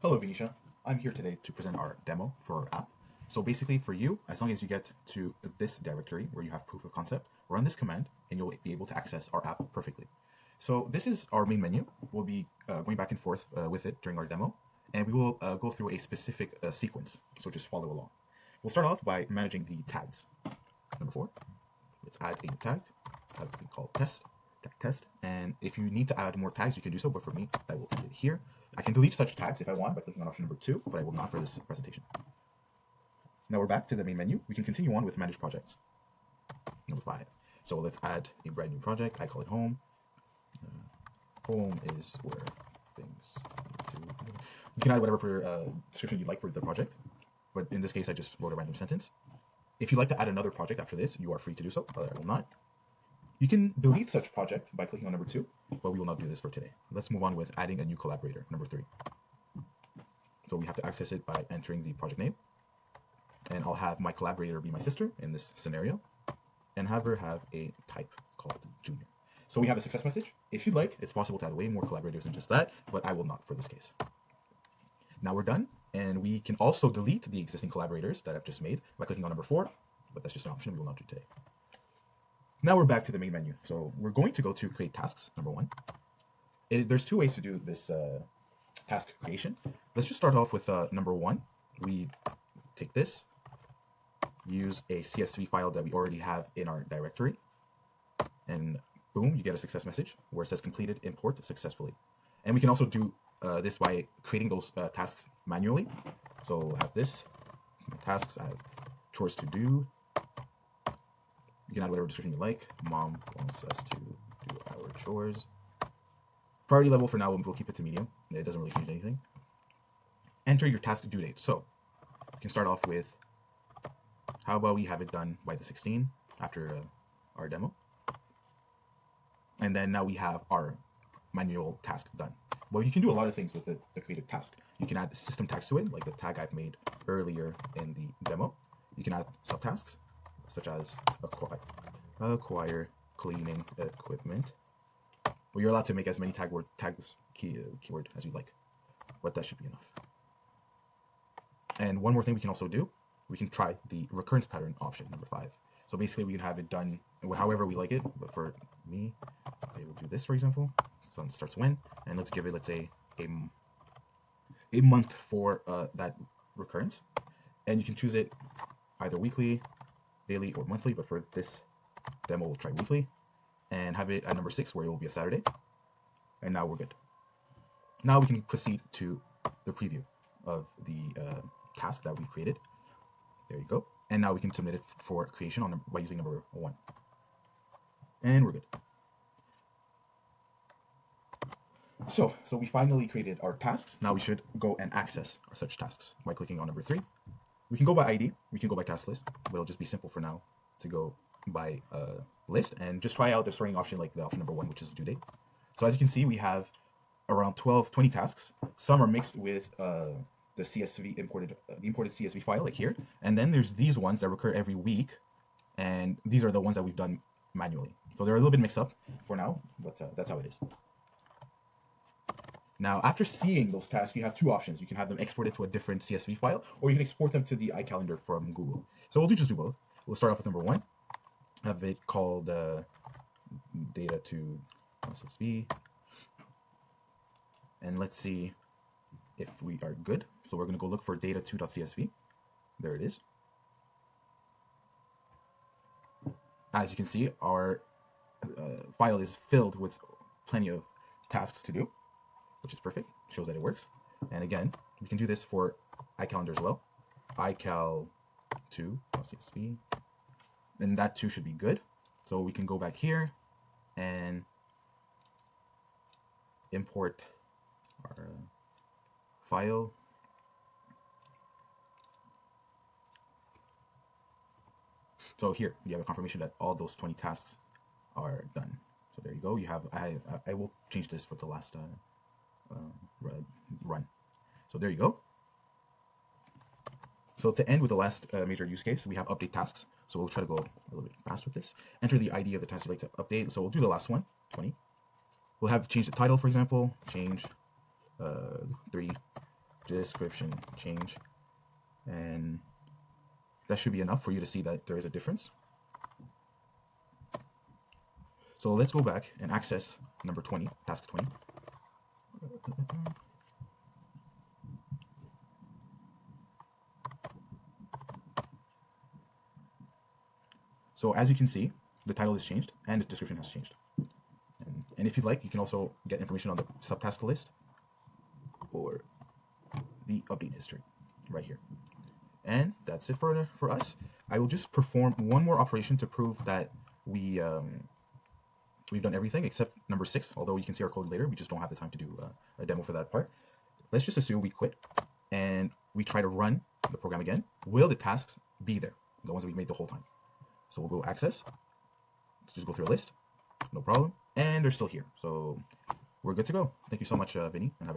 Hello, Venetia. I'm here today to present our demo for our app. So basically for you, as long as you get to this directory where you have proof of concept, run this command and you'll be able to access our app perfectly. So this is our main menu. We'll be going back and forth with it during our demo, and we will go through a specific sequence. So just follow along. We'll start off by managing the tags. Number 4, let's add a new tag. Tag will be called test. And if you need to add more tags, you can do so, but for me, I will end it here. I can delete such tags if I want by clicking on option number 2, but I will not for this presentation. Now we're back to the main menu. We can continue on with manage projects. Number 5. So let's add a brand new project. I call it home. Home is where things need to. You can add whatever description you'd like for the project, but in this case, I just wrote a random sentence. If you'd like to add another project after this, you are free to do so, but I will not. You can delete such project by clicking on number 2, but we will not do this for today. Let's move on with adding a new collaborator, number 3. So we have to access it by entering the project name, and I'll have my collaborator be my sister in this scenario, and have her have a type called Junior. So we have a success message. If you'd like, it's possible to add way more collaborators than just that, but I will not for this case. Now we're done, and we can also delete the existing collaborators that I've just made by clicking on number 4, but that's just an option we will not do today. Now we're back to the main menu. So we're going to go to create tasks, number 1. There's 2 ways to do this task creation. Let's just start off with number 1. We take this, use a CSV file that we already have in our directory, and boom, you get a success message where it says completed import successfully. And we can also do this by creating those tasks manually. So we'll have this, tasks, I have chores to do. You can add whatever description you like. Mom wants us to do our chores. Priority level for now, we'll keep it to medium. It doesn't really change anything. Enter your task due date. So you can start off with, how about we have it done by the 16th after our demo. And then now we have our manual task done. Well, you can do a lot of things with the created task. You can add system tags to it, like the tag I've made earlier in the demo. You can add subtasks, such as acquire cleaning equipment. Well, you're allowed to make as many keyword as you like, but that should be enough. And one more thing we can also do, we can try the recurrence pattern option, number 5. So basically we can have it done however we like it, but for me, I will do this, for example. So it starts when, and let's give it, let's say, a month for that recurrence. And you can choose it either weekly, daily, or monthly, but for this demo we'll try weekly, and have it at number 6 where it will be a Saturday. And now we're good. Now we can proceed to the preview of the task that we've created. There you go. And now we can submit it for creation by using number 1. And we're good. So we finally created our tasks. Now we should go and access our such tasks by clicking on number 3. We can go by ID, we can go by task list, but it'll just be simple for now to go by list, and just try out the sorting option like the option number 1, which is due date. So as you can see, we have around 20 tasks. Some are mixed with the CSV imported CSV file like here, and then there's these ones that recur every week, and these are the ones that we've done manually. So they're a little bit mixed up for now, but that's how it is. Now, after seeing those tasks, you have 2 options. You can have them exported to a different CSV file, or you can export them to the iCalendar from Google. So we'll just do both. We'll start off with number 1. Have it called data to CSV, and let's see if we are good. So we're going to go look for data2.csv. There it is. As you can see, our file is filled with plenty of tasks to do, which is perfect. Shows that it works. And again, we can do this for iCalendar as well. iCal2.csv, and that too should be good. So we can go back here and import our file. So here you have a confirmation that all those 20 tasks are done. So there you go. You have I will change this for the last run. So there you go. So to end with the last major use case, we have update tasks. So we'll try to go a little bit fast with this. Enter the ID of the task you'd like to update. So we'll do the last one, 20. We'll have change the title, for example, change 3 description change, and that should be enough for you to see that there is a difference. So let's go back and access number 20, task 20. So as you can see, the title is changed and the description has changed. And if you'd like, you can also get information on the subtask list or the update history right here. And that's it for us. I will just perform one more operation to prove that we've done everything except number 6, although you can see our code later. We just don't have the time to do a demo for that part. Let's just assume we quit and we try to run the program again. Will the tasks be there, the ones that we made the whole time? So we'll go access, let's just go through a list, no problem, and they're still here. So we're good to go. Thank you so much, Vinny, and have a